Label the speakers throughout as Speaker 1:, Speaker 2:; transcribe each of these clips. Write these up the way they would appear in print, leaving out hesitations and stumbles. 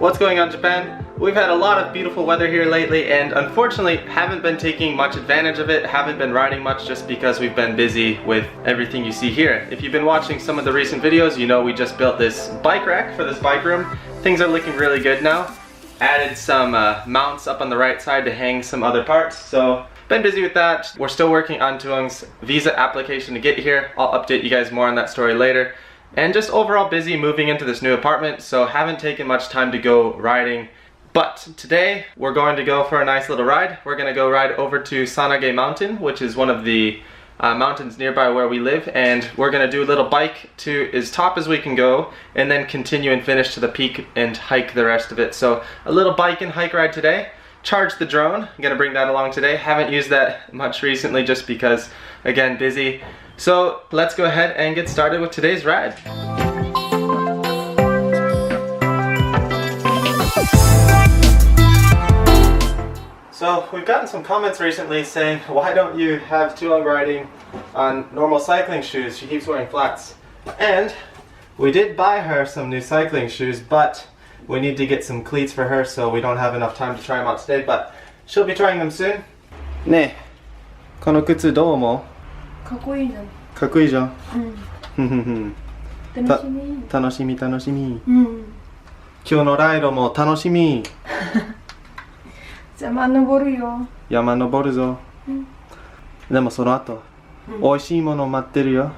Speaker 1: What's going on, Japan? We've had a lot of beautiful weather here lately and unfortunately haven't been taking much advantage of it, haven't been riding much just because we've been busy with everything you see here. If you've been watching some of the recent videos, you know we just built this bike rack for this bike room. Things are looking really good now. Added some mounts up on the right side to hang some other parts, so been busy with that. We're still working on Thuong's visa application to get here. I'll update you guys more on that story later. And just overall busy moving into this new apartment, so haven't taken much time to go riding. But today we're going to go for a nice little ride. We're going to go ride over to Sanage Mountain, which is one of the mountains nearby where we live, and we're going to do a little bike to as top as we can go and then continue and finish to the peak and hike the rest of it. So a little bike and hike ride today. Charge the drone, I'm going to bring that along today. Haven't used that much recently just because, again, busy. So let's go ahead and get started with today's ride. So we've gotten some comments recently saying, why don't you have Thuong riding on normal cycling shoes? She keeps wearing flats. And we did buy her some new cycling shoes, but we need to get some cleats for her, so we don't have enough time to try them out today, but she'll be trying them soon. ねえ、この靴どう思う？
Speaker 2: かっこいいじゃん。
Speaker 1: かっこいいじゃん。
Speaker 2: うん。楽しみ。
Speaker 1: 楽しみ楽しみ。
Speaker 2: うん。
Speaker 1: 今日のライドも楽しみ。
Speaker 2: 山登るよ。
Speaker 1: 山登るぞ。
Speaker 2: うん、
Speaker 1: でもその後、美味しいもの待ってるよ。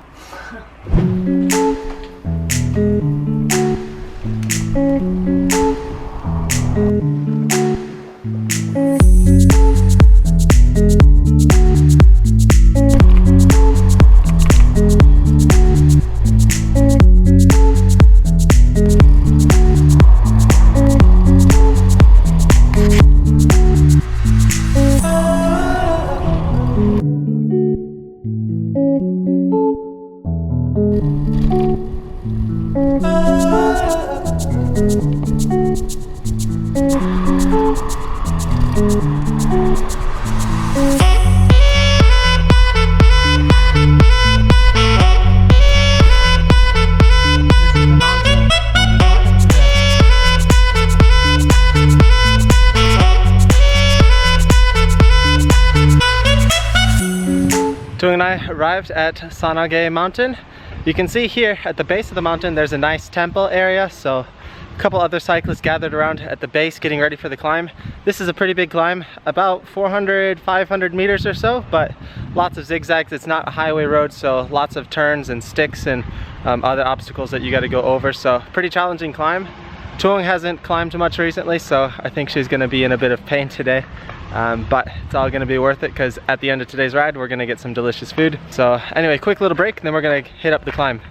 Speaker 1: Thuong and I arrived at Sanage Mountain. You can see here at the base of the mountain there's a nice temple area, so a couple other cyclists gathered around at the base getting ready for the climb. This is a pretty big climb, about 400-500 meters or so, but lots of zigzags. It's not a highway road, so lots of turns and sticks and other obstacles that you got to go over, so pretty challenging climb. Thuong hasn't climbed much recently, so I think she's going to be in a bit of pain today. But it's all going to be worth it because at the end of today's ride we're going to get some delicious food. So anyway, quick little break and then we're going to hit up the climb.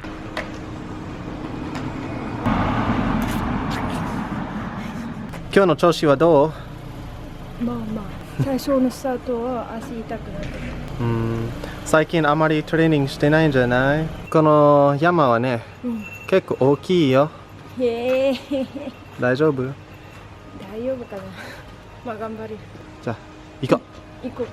Speaker 1: 今日の調子はどう？
Speaker 2: まあまあ、最初のスタートは足痛くなってる。
Speaker 1: 最近あまりトレーニングしてないんじゃない？この山はね、結構大きいよ。
Speaker 2: へえ。
Speaker 1: 大丈夫？
Speaker 2: 大丈夫かな。まあ頑張る。
Speaker 1: じゃあ行こう。
Speaker 2: 行こう。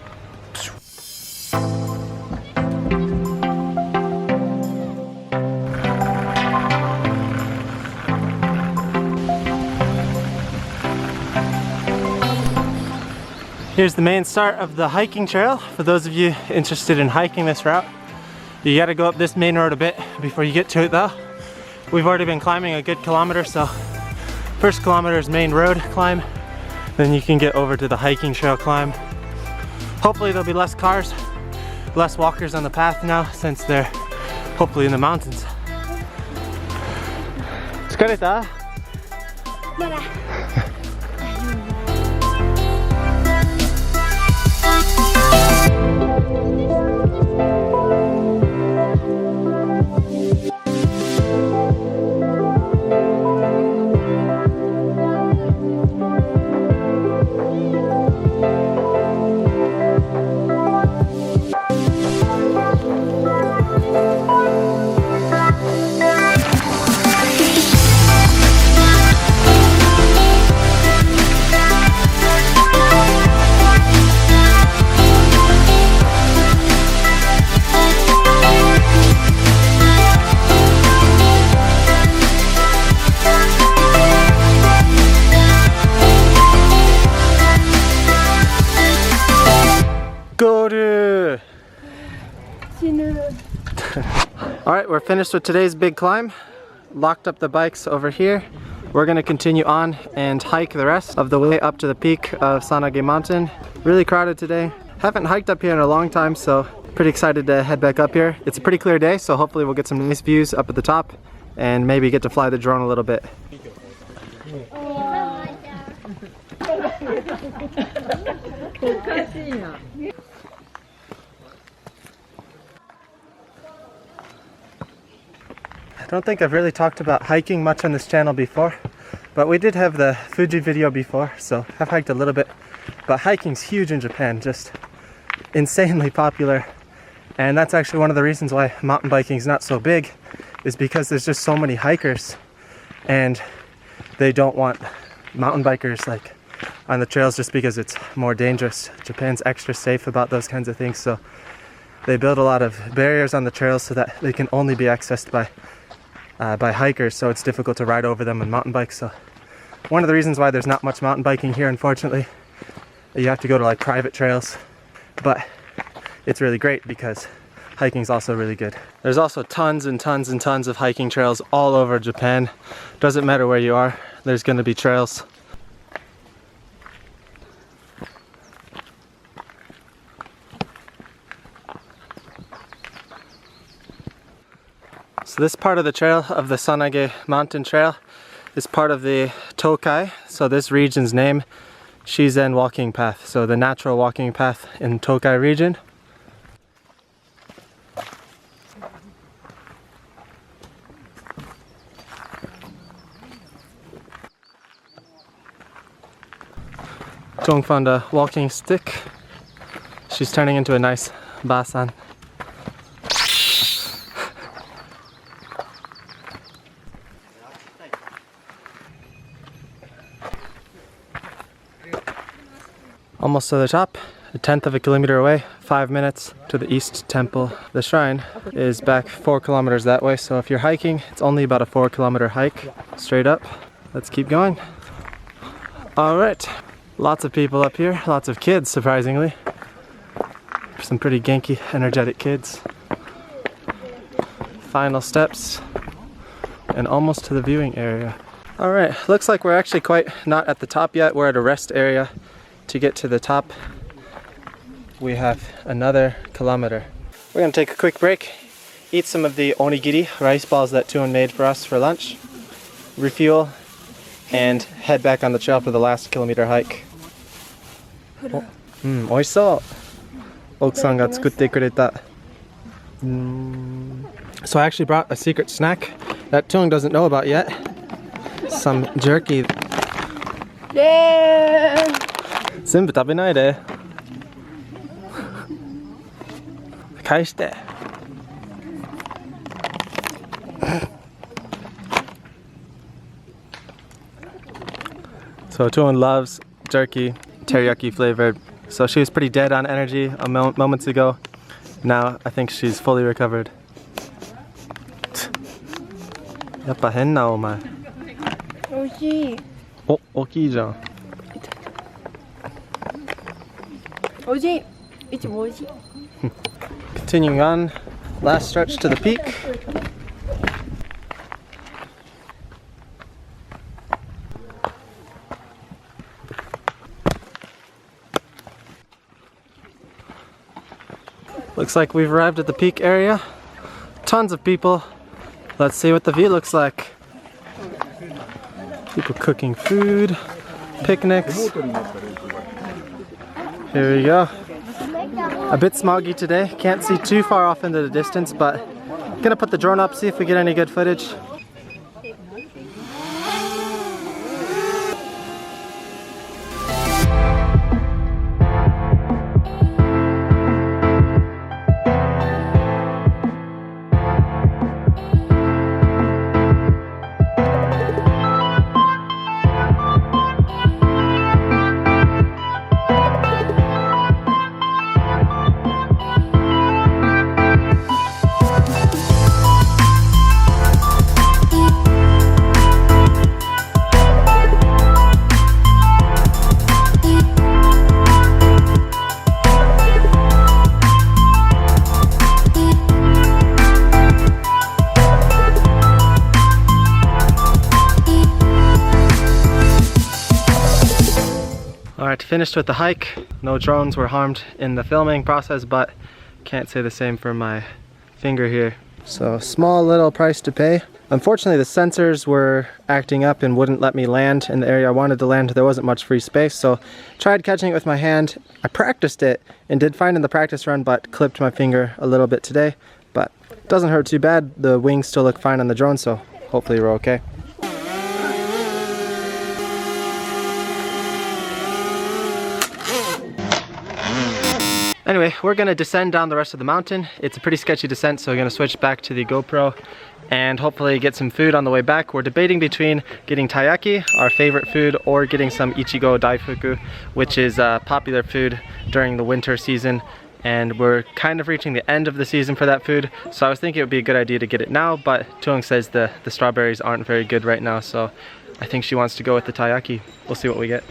Speaker 1: Here's the main start of the hiking trail. For those of you interested in hiking this route, you gotta go up this main road a bit before you get to it though. We've already been climbing a good kilometer, so first kilometer is main road climb, then you can get over to the hiking trail climb. Hopefully there'll be less cars, less walkers on the path now since they're hopefully in the mountains. 疲れた？
Speaker 2: まだ。
Speaker 1: Alright, we're finished with today's big climb. Locked up the bikes over here. We're gonna continue on and hike the rest of the way up to the peak of Sanage Mountain. Really crowded today. Haven't hiked up here in a long time, so pretty excited to head back up here. It's a pretty clear day, so hopefully we'll get some nice views up at the top and maybe get to fly the drone a little bit. I don't think I've really talked about hiking much on this channel before, but we did have the Fuji video before, so I've hiked a little bit. But hiking's huge in Japan, just insanely popular. And that's actually one of the reasons why mountain biking's not so big, is because there's just so many hikers and they don't want mountain bikers like on the trails just because it's more dangerous. Japan's extra safe about those kinds of things, so they build a lot of barriers on the trails so that they can only be accessed by hikers, so it's difficult to ride over them on mountain bikes. So one of the reasons why there's not much mountain biking here, unfortunately. You have to go to like private trails, but it's really great because hiking's also really good. There's also tons and tons and tons of hiking trails all over Japan. Doesn't matter where you are, there's going to be trails. So this part of the trail, of the Sanage Mountain Trail, is part of the Tokai. So this region's name, Shizen Walking Path. So the natural walking path in Tokai region. Thuong found a walking stick. She's turning into a nice basan. Almost to the top, a 1/10 of a kilometer away, 5 minutes to the East Temple. The shrine is back 4 kilometers that way, so if you're hiking, it's only about a 4-kilometer hike straight up. Let's keep going. Alright, lots of people up here, lots of kids surprisingly. Some pretty genki, energetic kids. Final steps and almost to the viewing area. Alright, looks like we're actually quite not at the top yet. We're at a rest area. To get to the top, we have another kilometer. We're gonna take a quick break, eat some of the onigiri, rice balls that Thuong made for us for lunch, refuel, and head back on the trail for the last kilometer hike. Oishisou! Oku-san ga tsukutte kureta. So I actually brought a secret snack that Thuong doesn't know about yet. Some jerky.
Speaker 2: Yeah!
Speaker 1: 全部食べないで。返して。So Thuong loves jerky, teriyaki flavored. So she was pretty dead on energy a moments ago. Now I think she's fully recovered. やっぱ変なお前。
Speaker 2: 美味しい。
Speaker 1: お、大きいじゃん。
Speaker 2: 美味しい。いつも美味しい。
Speaker 1: Continuing on, last stretch to the peak. Looks like we've arrived at the peak area. Tons of people. Let's see what the view looks like. People cooking food, picnics. Here we go. A bit smoggy today. Can't see too far off into the distance, but gonna put the drone up, see if we get any good footage. Alright, finished with the hike. No drones were harmed in the filming process, but can't say the same for my finger here. So small little price to pay. Unfortunately, the sensors were acting up and wouldn't let me land in the area I wanted to land. There wasn't much free space, so tried catching it with my hand. I practiced it and did fine in the practice run, but clipped my finger a little bit today. But it doesn't hurt too bad. The wings still look fine on the drone, so hopefully we're okay. Anyway, we're gonna descend down the rest of the mountain. It's a pretty sketchy descent, so we're gonna switch back to the GoPro and hopefully get some food on the way back. We're debating between getting taiyaki, our favorite food, or getting some ichigo daifuku, which is popular food during the winter season. And we're kind of reaching the end of the season for that food, so I was thinking it would be a good idea to get it now, but Thuong says the strawberries aren't very good right now, so I think she wants to go with the taiyaki. We'll see what we get.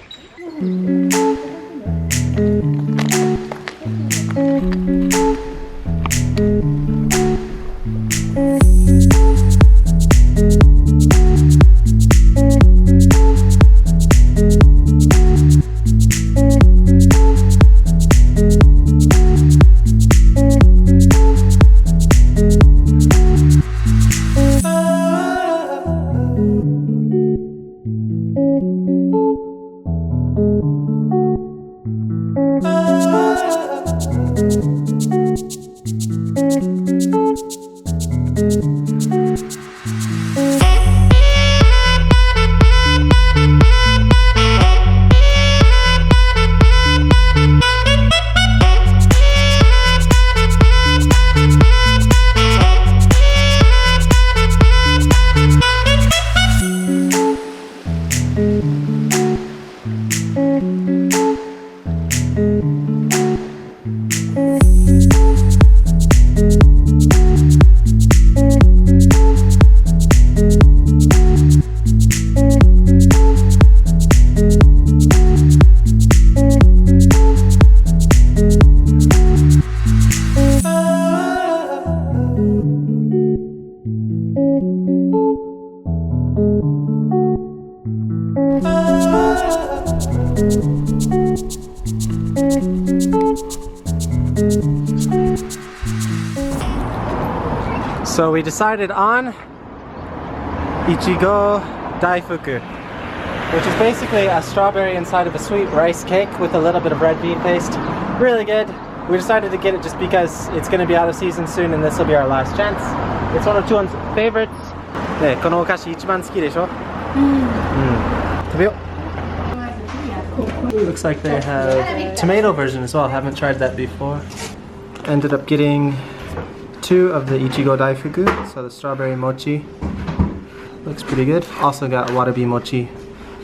Speaker 1: So we decided on ichigo daifuku, which is basically a strawberry inside of a sweet rice cake with a little bit of red bean paste. Really good. We decided to get it just because it's going to be out of season soon and this will be our last chance. It's one of Thuong's favorites. ね、このお菓子一番好きでしょ? 食べよう. Looks like they have tomato version as well. Haven't tried that before. Ended up getting 2 of the ichigo daifuku, so the strawberry mochi. Looks pretty good. Also got warabi mochi,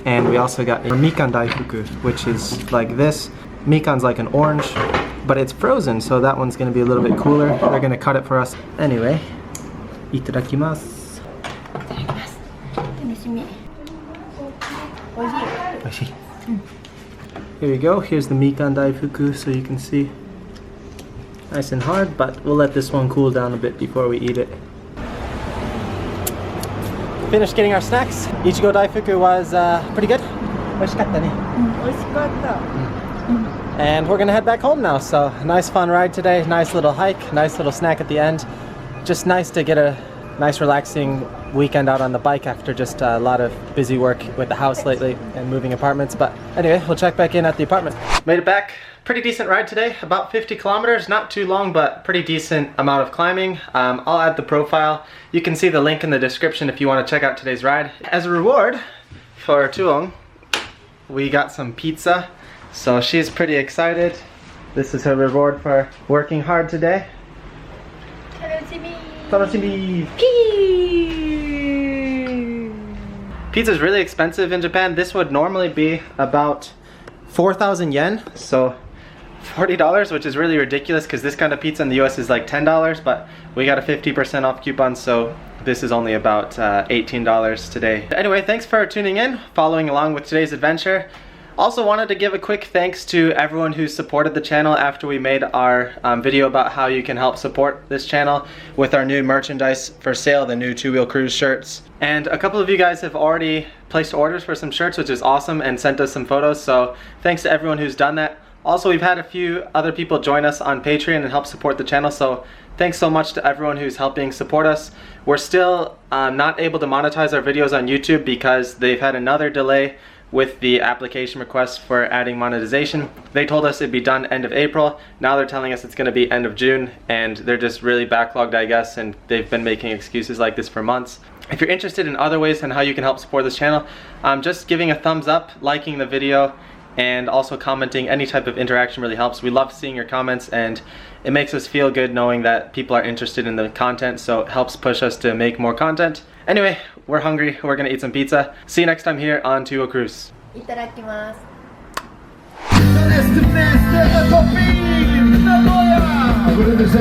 Speaker 1: and we also got a mikan daifuku, which is like this. Mikan's like an orange, but it's frozen, so that one's going to be a little bit cooler. They're going to cut it for us. Anyway, itadakimasu. Here we go. Here's the mikan daifuku, so you can see. Nice and hard, but we'll let this one cool down a bit before we eat it. Finished getting our snacks. Ichigo daifuku was pretty good. And we're gonna head back home now. So nice fun ride today. Nice little hike. Nice little snack at the end. Just nice to get a nice relaxing weekend out on the bike after just a lot of busy work with the house lately and moving apartments. But anyway, we'll check back in at the apartment. Made it back. Pretty decent ride today, about 50 kilometers, not too long, but pretty decent amount of climbing. I'll add the profile. You can see the link in the description if you want to check out today's ride. As a reward for Thuong, we got some pizza, so she's pretty excited. This is her reward for working hard today. Pizza is really expensive in Japan. This would normally be about 4,000 yen, so $40, which is really ridiculous because this kind of pizza in the US is like $10, but we got a 50% off coupon, so this is only about $18 today. Anyway, thanks for tuning in, following along with today's adventure. Also wanted to give a quick thanks to everyone who supported the channel after we made our video about how you can help support this channel with our new merchandise for sale, the new Two Wheel Cruise shirts. And a couple of you guys have already placed orders for some shirts, which is awesome, and sent us some photos, so thanks to everyone who's done that. Also, we've had a few other people join us on Patreon and help support the channel, so thanks so much to everyone who's helping support us. We're still not able to monetize our videos on YouTube because they've had another delay with the application request for adding monetization. They told us it'd be done end of April. Now they're telling us it's gonna be end of June, and they're just really backlogged, I guess, and they've been making excuses like this for months. If you're interested in other ways and how you can help support this channel, just giving a thumbs up, liking the video, and also commenting. Any type of interaction really helps. We love seeing your comments, and it makes us feel good knowing that people are interested in the content, so it helps push us to make more content. Anyway, we're hungry. We're gonna eat some pizza. See you next time here on Two Wheel Cruise.
Speaker 3: いただきます。
Speaker 4: Present